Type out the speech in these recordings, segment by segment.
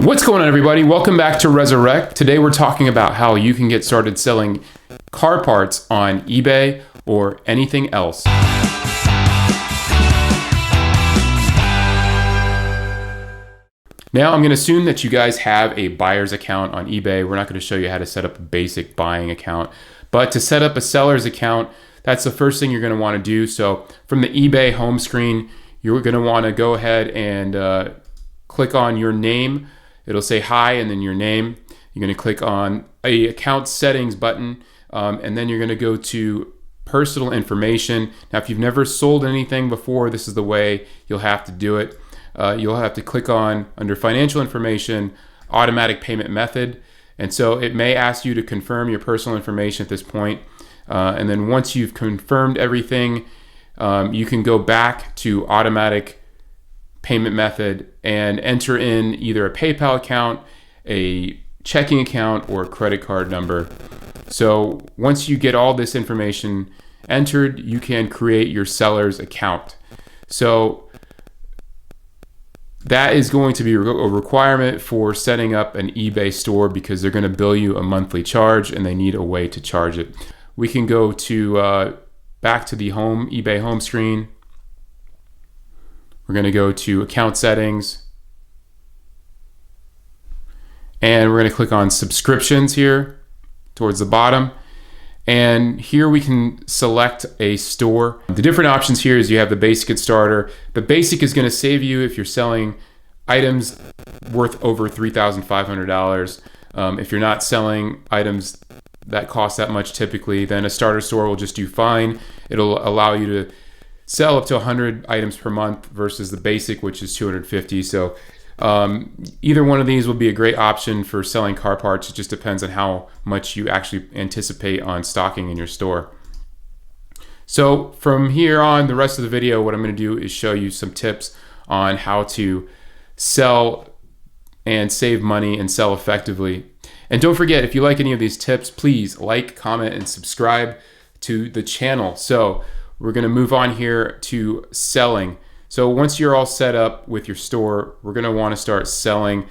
What's going on, everybody? Welcome back to Resurrect. Today we're talking about how you can get started selling car parts on eBay or anything else. Now I'm going to assume that you guys have a buyer's account on eBay. We're not going to show you how to set up a basic buying account, but to set up a seller's account, that's the first thing you're going to want to do. So from the eBay home screen, you're going to want to go ahead and click on your name. It'll say hi and then your name. You're going to click on a account settings button, and then you're going to go to personal information. Now, if you've never sold anything before, this is the way you'll have to do it. You'll have to click on under financial information, automatic payment method. And so it may ask you to confirm your personal information at this point. And then once you've confirmed everything, you can go back to automatic payment method and enter in either a PayPal account, a checking account, or a credit card number. So once you get all this information entered, you can create your seller's account. So that is going to be a requirement for setting up an eBay store because they're going to bill you a monthly charge and they need a way to charge it. We can go to back to the eBay home screen. We're going to go to account settings and we're going to click on subscriptions here towards the bottom. And here we can select a store. The different options here is you have the basic and starter. The basic is going to save you if you're selling items worth over $3,500. If you're not selling items that cost that much typically, then a starter store will just do fine. It'll allow you to sell up to 100 items per month versus the basic, which is 250. So either one of these will be a great option for selling car parts. It just depends on how much you actually anticipate on stocking in your store. So from here on, the rest of the video, what I'm going to do is show you some tips on how to sell and save money and sell effectively. And don't forget, if you like any of these tips, please like, comment, and subscribe to the channel. So we're going to move on here to selling. So once you're all set up with your store, we're going to want to start selling.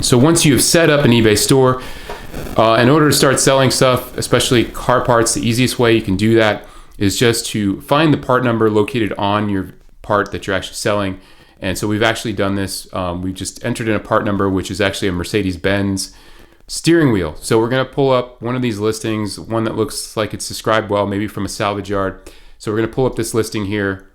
So once you've set up an eBay store, in order to start selling stuff, especially car parts, the easiest way you can do that is just to find the part number located on your part that you're actually selling. And so we've actually done this. We've just entered in a part number, which is actually a Mercedes-Benz steering wheel. So we're going to pull up one of these listings, one that looks like it's described well, maybe from a salvage yard. So we're going to pull up this listing here.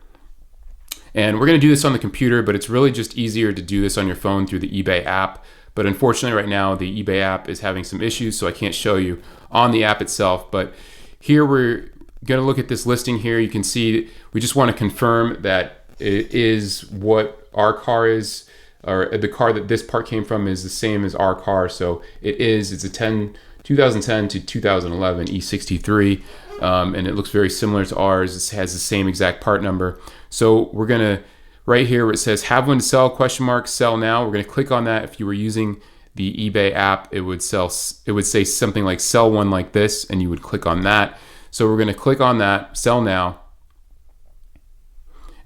And we're going to do this on the computer, but it's really just easier to do this on your phone through the eBay app. But unfortunately right now the eBay app is having some issues, so I can't show you on the app itself. But here we're going to look at this listing here. You can see we just want to confirm that it is what our car is, or the car that this part came from is the same as our car. So it's a 2010 to 2011 E63. And it looks very similar to ours. It has the same exact part number. So we're gonna, right here where it says have one to sell, sell now, we're gonna click on that. If you were using the eBay app, it would say something like sell one like this, and you would click on that. So we're gonna click on that, sell now.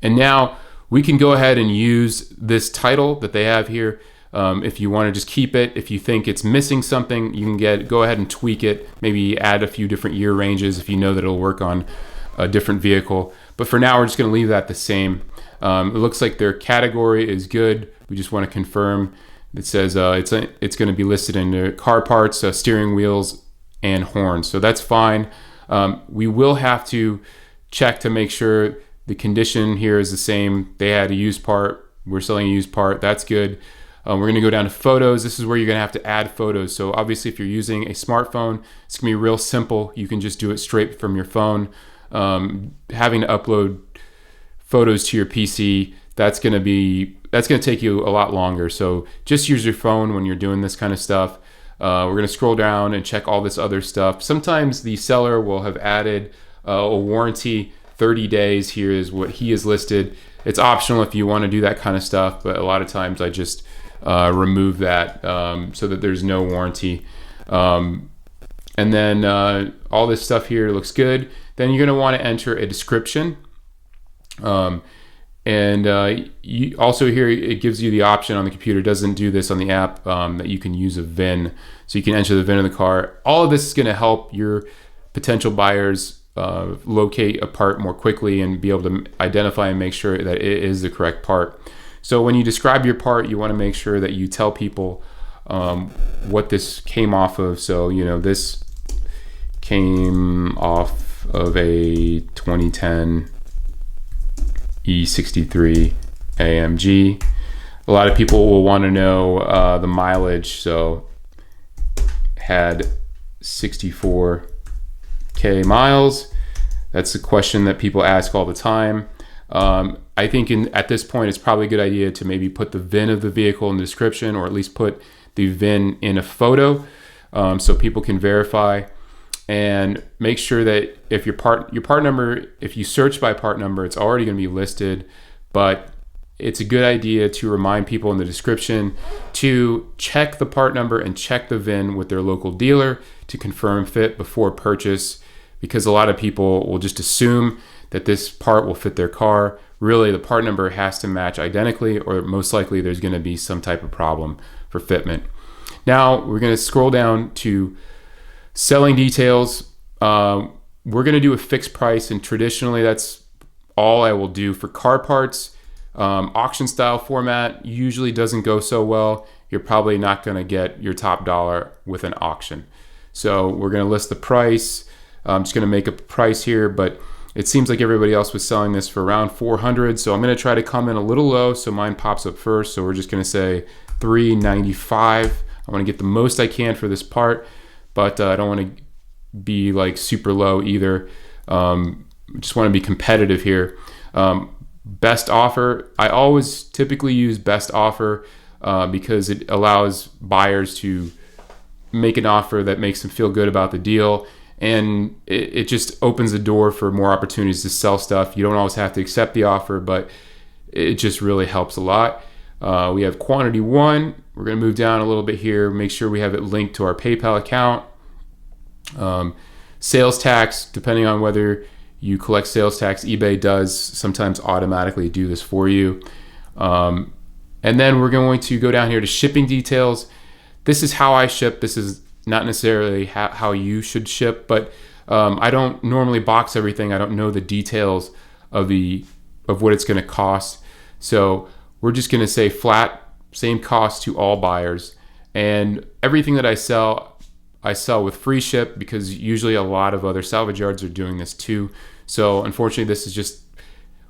And now we can go ahead and use this title that they have here. If you want to just keep it, if you think it's missing something, you can go ahead and tweak it, maybe add a few different year ranges if you know that it'll work on a different vehicle. But for now, we're just going to leave that the same. It looks like their category is good. We just want to confirm. It says it's going to be listed in car parts, steering wheels, and horns. So that's fine. We will have to check to make sure the condition here is the same. They had a used part. We're selling a used part. That's good. We're going to go down to photos. This is where you're going to have to add photos. So obviously if you're using a smartphone, it's going to be real simple. You can just do it straight from your phone. Having to upload photos to your PC, that's going to take you a lot longer. So just use your phone when you're doing this kind of stuff. We're going to scroll down and check all this other stuff. Sometimes the seller will have added a warranty. 30 days here is what he has listed. It's optional if you want to do that kind of stuff, but a lot of times I just remove that so that there's no warranty. And then all this stuff here looks good. Then you're going to want to enter a description. And you also here, it gives you the option on the computer, doesn't do this on the app, that you can use a VIN. So you can enter the VIN of the car. All of this is going to help your potential buyers locate a part more quickly and be able to identify and make sure that it is the correct part. So when you describe your part, you want to make sure that you tell people what this came off of. So, you know, this came off of a 2010 E63 AMG. A lot of people will want to know the mileage. So had 64K miles. That's a question that people ask all the time. I think at this point, it's probably a good idea to maybe put the VIN of the vehicle in the description, or at least put the VIN in a photo, so people can verify. And make sure that if your part number, if you search by part number, it's already going to be listed. But it's a good idea to remind people in the description to check the part number and check the VIN with their local dealer to confirm fit before purchase, because a lot of people will just assume that this part will fit their car. Really, the part number has to match identically, or most likely there's going to be some type of problem for fitment. Now we're going to scroll down to selling details. We're going to do a fixed price, and traditionally that's all I will do for car parts. Auction style format usually doesn't go so well. You're probably not going to get your top dollar with an auction. So we're going to list the price. I'm just going to make a price here, but it seems like everybody else was selling this for around 400. So I'm going to try to come in a little low so mine pops up first. So we're just going to say $395. I want to get the most I can for this part, but I don't want to be like super low either. Just want to be competitive here. Best offer. I always typically use best offer because it allows buyers to make an offer that makes them feel good about the deal. And it just opens the door for more opportunities to sell stuff. You don't always have to accept the offer, but it just really helps a lot. We have quantity 1. We're going to move down a little bit here, make sure we have it linked to our PayPal account. Sales tax, depending on whether you collect sales tax, eBay does sometimes automatically do this for you. And then we're going to go down here to shipping details. This is how I ship. This is not necessarily how you should ship, but I don't normally box everything. I don't know the details of what it's going to cost. So we're just going to say flat, same cost to all buyers. And everything that I sell with free ship, because usually a lot of other salvage yards are doing this too. So unfortunately, this is just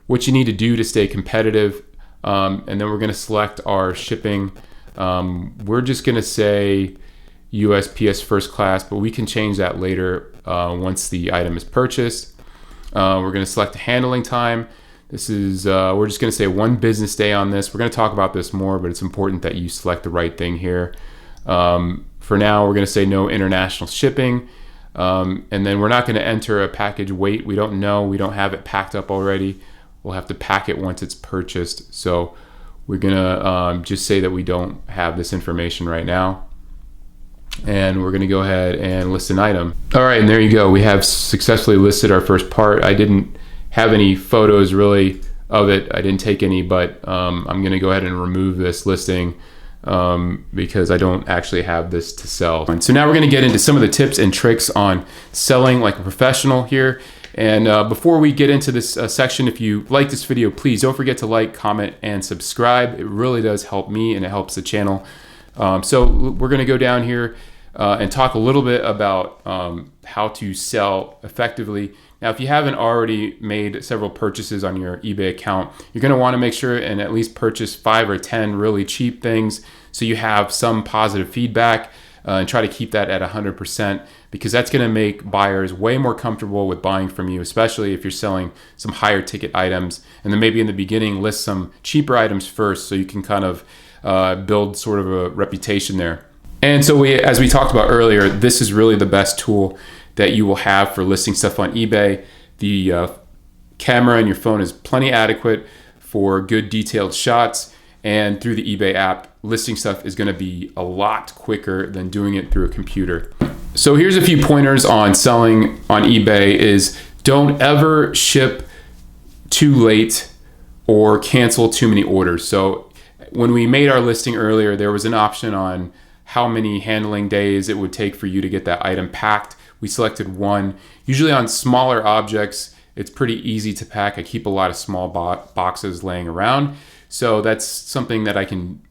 what you need to do to stay competitive. And then we're going to select our shipping. We're just going to say USPS first class, but we can change that later once the item is purchased. We're going to select the handling time. This is, we're just going to say 1 business day on this. We're going to talk about this more, but it's important that you select the right thing here. For now, we're going to say no international shipping. And then we're not going to enter a package weight. We don't know. We don't have it packed up already. We'll have to pack it once it's purchased. So we're going to just say that we don't have this information right now. And we're going to go ahead and list an item. All right, and there you go. We have successfully listed our first part. I didn't have any photos really of it. I didn't take any, but I'm going to go ahead and remove this listing because I don't actually have this to sell. And so now we're going to get into some of the tips and tricks on selling like a professional here. And before we get into this section, if you like this video, please don't forget to like, comment, and subscribe. It really does help me and it helps the channel. So we're going to go down here and talk a little bit about how to sell effectively. Now, if you haven't already made several purchases on your eBay account, you're going to want to make sure and at least purchase 5 or 10 really cheap things so you have some positive feedback, and try to keep that at 100%, because that's going to make buyers way more comfortable with buying from you, especially if you're selling some higher ticket items. And then maybe in the beginning list some cheaper items first so you can kind of build sort of a reputation there. And so as we talked about earlier, this is really the best tool that you will have for listing stuff on eBay. The camera in your phone is plenty adequate for good detailed shots, and through the eBay app, listing stuff is going to be a lot quicker than doing it through a computer. So here's a few pointers on selling on eBay is don't ever ship too late or cancel too many orders. So when we made our listing earlier, there was an option on how many handling days it would take for you to get that item packed. We selected 1. Usually on smaller objects, it's pretty easy to pack. I keep a lot of small boxes laying around. So that's something that I can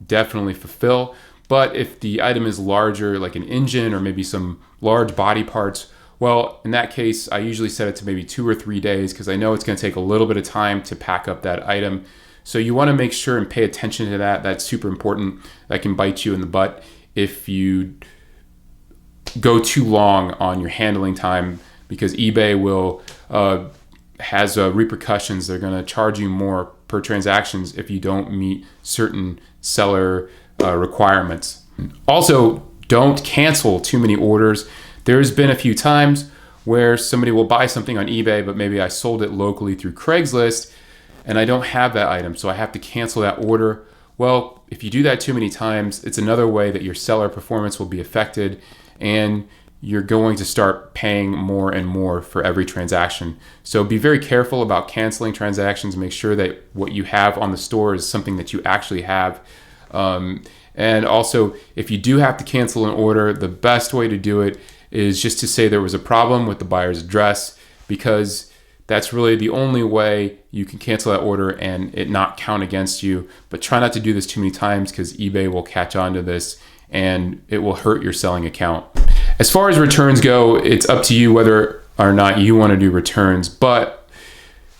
definitely fulfill. But if the item is larger, like an engine or maybe some large body parts, well, in that case, I usually set it to maybe 2 or 3 days because I know it's going to take a little bit of time to pack up that item. So you want to make sure and pay attention to that. That's super important. That can bite you in the butt if you go too long on your handling time, because eBay will has repercussions. They're going to charge you more per transactions if you don't meet certain seller requirements. Also, don't cancel too many orders. There's been a few times where somebody will buy something on eBay, but maybe I sold it locally through Craigslist and I don't have that item, so I have to cancel that order. Well, if you do that too many times, it's another way that your seller performance will be affected, and you're going to start paying more and more for every transaction. So be very careful about canceling transactions. Make sure that what you have on the store is something that you actually have. And also, if you do have to cancel an order, the best way to do it is just to say there was a problem with the buyer's address, because that's really the only way you can cancel that order and it not count against you. But try not to do this too many times, because eBay will catch on to this and it will hurt your selling account. As far as returns go, it's up to you whether or not you want to do returns. But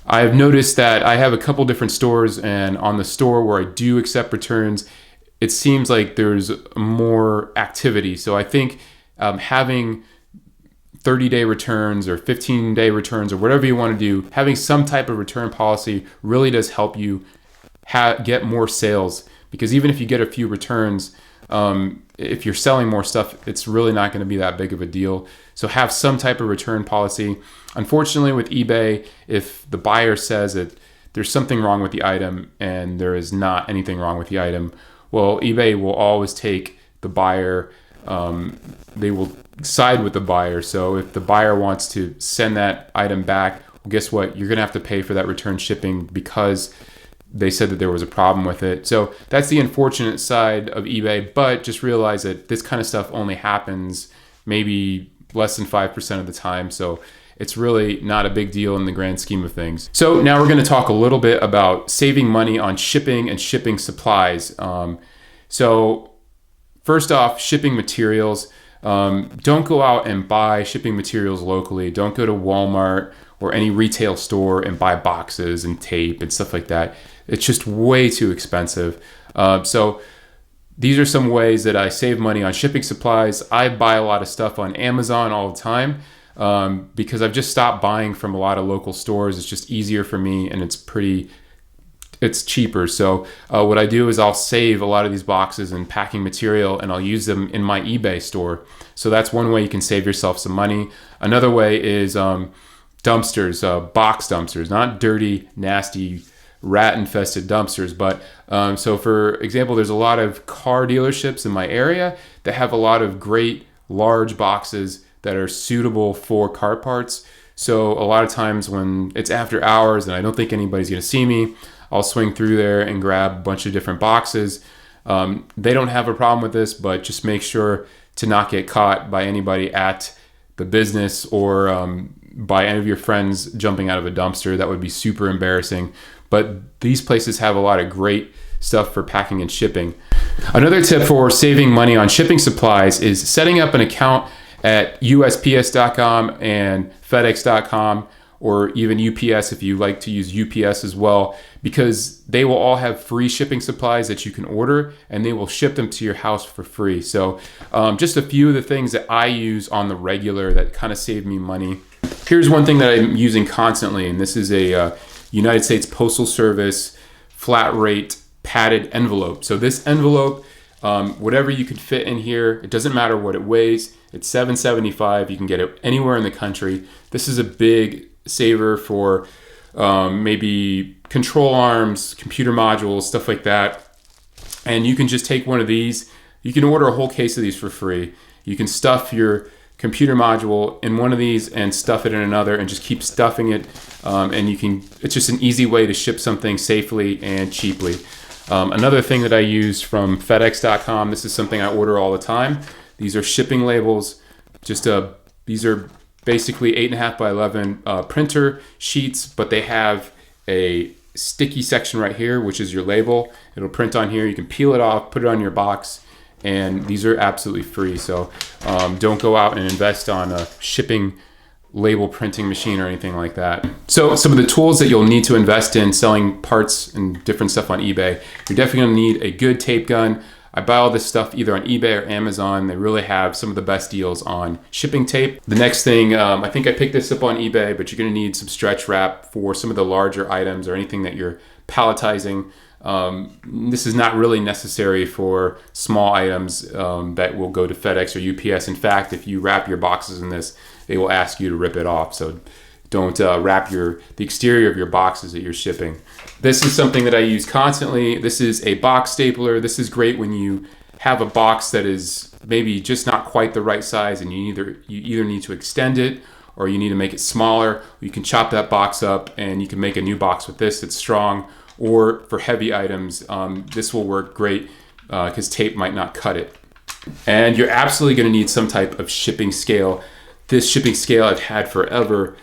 I've noticed that I have a couple different stores, and on the store where I do accept returns, it seems like there's more activity. So I think having 30-day returns or 15-day returns or whatever you want to do, having some type of return policy really does help you get more sales. Because even if you get a few returns, if you're selling more stuff, it's really not going to be that big of a deal. So have some type of return policy. Unfortunately, with eBay, if the buyer says that there's something wrong with the item and there is not anything wrong with the item, well, eBay will always take the buyer. They will side with the buyer. So if the buyer wants to send that item back, well, guess what? You're going to have to pay for that return shipping because they said that there was a problem with it. So that's the unfortunate side of eBay, but just realize that this kind of stuff only happens maybe less than 5% of the time. So it's really not a big deal in the grand scheme of things. So now we're going to talk a little bit about saving money on shipping and shipping supplies. So first off, shipping materials. Don't go out and buy shipping materials locally. Don't go to Walmart or any retail store and buy boxes and tape and stuff like that. It's just way too expensive. So these are some ways that I save money on shipping supplies. I buy a lot of stuff on Amazon all the time because I've just stopped buying from a lot of local stores. It's just easier for me and it's cheaper. So what I do is I'll save a lot of these boxes and packing material and I'll use them in my eBay store. So that's one way you can save yourself some money. Another way is dumpsters, box dumpsters, not dirty, nasty, rat-infested dumpsters. But so for example, there's a lot of car dealerships in my area that have a lot of great large boxes that are suitable for car parts. So a lot of times when it's after hours and I don't think anybody's going to see me, I'll swing through there and grab a bunch of different boxes. They don't have a problem with this, but just make sure to not get caught by anybody at the business or by any of your friends jumping out of a dumpster. That would be super embarrassing. But these places have a lot of great stuff for packing and shipping. Another tip for saving money on shipping supplies is setting up an account at USPS.com and FedEx.com, or even UPS if you like to use UPS as well, because they will all have free shipping supplies that you can order and they will ship them to your house for free. So just a few of the things that I use on the regular that kind of save me money. Here's one thing that I'm using constantly, and this is a United States Postal Service flat rate padded envelope. So this envelope, whatever you could fit in here, it doesn't matter what it weighs, it's $7.75. You can get it anywhere in the country. This is a big saver for maybe control arms, computer modules, stuff like that. And you can just take one of these. You can order a whole case of these for free. You can stuff your computer module in one of these and stuff it in another, and just keep stuffing it. And it's just an easy way to ship something safely and cheaply. Another thing that I use from FedEx.com, this is something I order all the time. These are shipping labels. These are basically 8.5 by 11 printer sheets, but they have a sticky section right here, which is your label. It'll print on here. You can peel it off, put it on your box, and these are absolutely free. So don't go out and invest on a shipping label printing machine or anything like that. So some of the tools that you'll need to invest in selling parts and different stuff on eBay, you're definitely gonna need a good tape gun. I buy all this stuff either on eBay or Amazon. They really have some of the best deals on shipping tape. The next thing, I think I picked this up on eBay, but you're gonna need some stretch wrap for some of the larger items or anything that you're palletizing. This is not really necessary for small items that will go to FedEx or UPS. In fact, if you wrap your boxes in this, they will ask you to rip it off. So don't wrap the exterior of your boxes that you're shipping. This is something that I use constantly. This is a box stapler. This is great when you have a box that is maybe just not quite the right size, and you either need to extend it or you need to make it smaller. You can chop that box up and you can make a new box with this that's strong. Or for heavy items, this will work great because tape might not cut it. And you're absolutely going to need some type of shipping scale. This shipping scale I've had forever.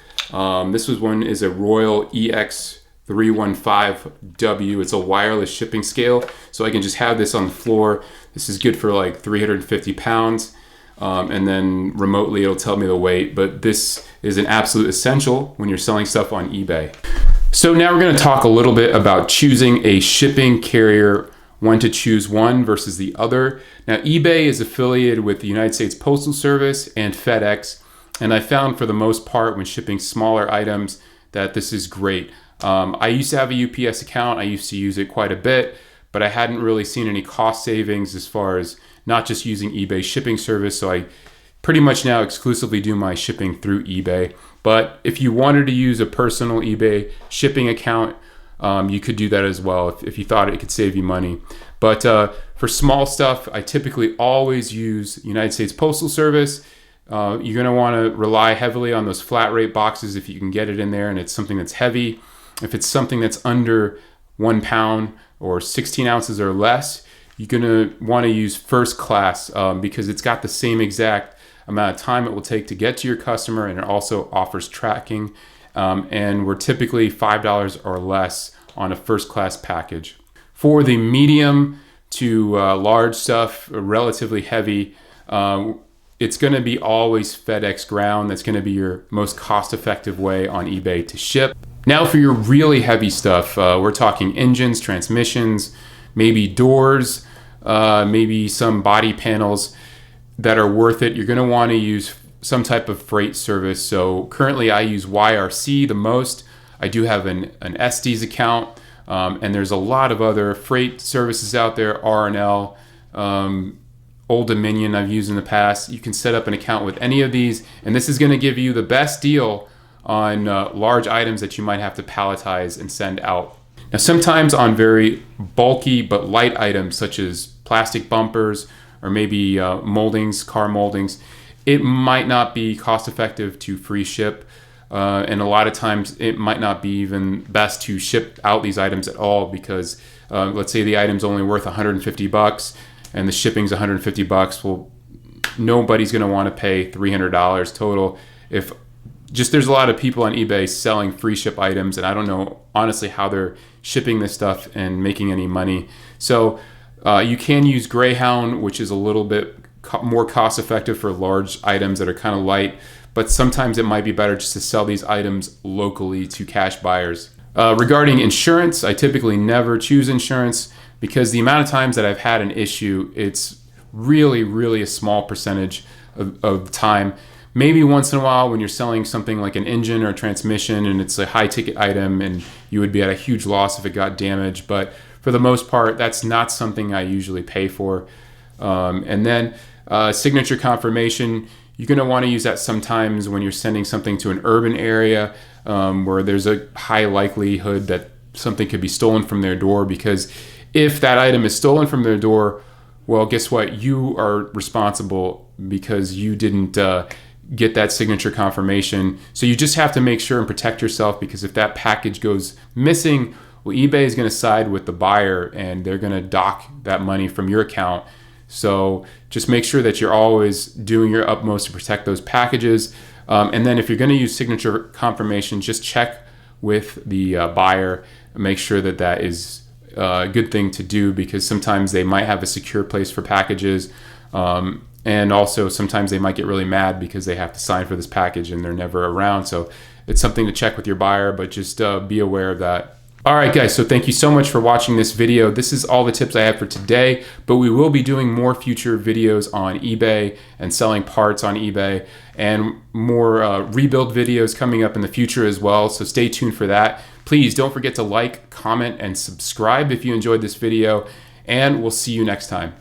This is a Royal EX315W. It's a wireless shipping scale, so I can just have this on the floor. This is good for like 350 pounds. And then remotely it'll tell me the weight, but this is an absolute essential when you're selling stuff on eBay. So now we're going to talk a little bit about choosing a shipping carrier, when to choose one versus the other. Now eBay is affiliated with the United States Postal Service and FedEx, and I found for the most part when shipping smaller items that this is great. I used to have a UPS account. I used to use it quite a bit, but I hadn't really seen any cost savings as far as not just using eBay shipping service. So I pretty much now exclusively do my shipping through eBay. But if you wanted to use a personal eBay shipping account, you could do that as well if you thought it could save you money. But for small stuff, I typically always use United States Postal Service. You're going to want to rely heavily on those flat rate boxes if you can get it in there and it's something that's heavy. If it's something that's under 1 pound or 16 ounces or less, you're going to want to use first class because it's got the same exact amount of time it will take to get to your customer, and it also offers tracking. And we're typically $5 or less on a first class package. For the medium to large stuff, relatively heavy, it's going to be always FedEx Ground. That's going to be your most cost-effective way on eBay to ship. Now for your really heavy stuff, we're talking engines, transmissions, maybe doors, maybe some body panels that are worth it. You're going to want to use some type of freight service. So currently I use YRC the most. I do have an Estes account, and there's a lot of other freight services out there, R&L, Old Dominion I've used in the past. You can set up an account with any of these, and this is going to give you the best deal on large items that you might have to palletize and send out. Now sometimes on very bulky but light items such as plastic bumpers or maybe moldings, car moldings, it might not be cost effective to free ship. And a lot of times it might not be even best to ship out these items at all because let's say the item's only worth $150 and the shipping's $150. Well, nobody's going to want to pay $300 total. There's a lot of people on eBay selling free ship items, and I don't know honestly how they're shipping this stuff and making any money. So you can use Greyhound, which is a little bit more cost effective for large items that are kind of light, but sometimes it might be better just to sell these items locally to cash buyers. Regarding insurance, I typically never choose insurance because the amount of times that I've had an issue, it's really, really a small percentage of the time. Maybe once in a while when you're selling something like an engine or a transmission and it's a high ticket item and you would be at a huge loss if it got damaged, but for the most part, that's not something I usually pay for. And then signature confirmation, you're going to want to use that sometimes when you're sending something to an urban area where there's a high likelihood that something could be stolen from their door, because if that item is stolen from their door, well, guess what? You are responsible because you didn't get that signature confirmation. So you just have to make sure and protect yourself, because if that package goes missing, well, eBay is going to side with the buyer and they're going to dock that money from your account. So just make sure that you're always doing your utmost to protect those packages. And then if you're going to use signature confirmation, just check with the buyer and make sure that that is a good thing to do, because sometimes they might have a secure place for packages. And also sometimes they might get really mad because they have to sign for this package and they're never around. So it's something to check with your buyer, but just be aware of that. All right, guys, so thank you so much for watching this video. This is all the tips I have for today, but we will be doing more future videos on eBay and selling parts on eBay, and more rebuild videos coming up in the future as well. So stay tuned for that. Please don't forget to like, comment, and subscribe if you enjoyed this video, and we'll see you next time.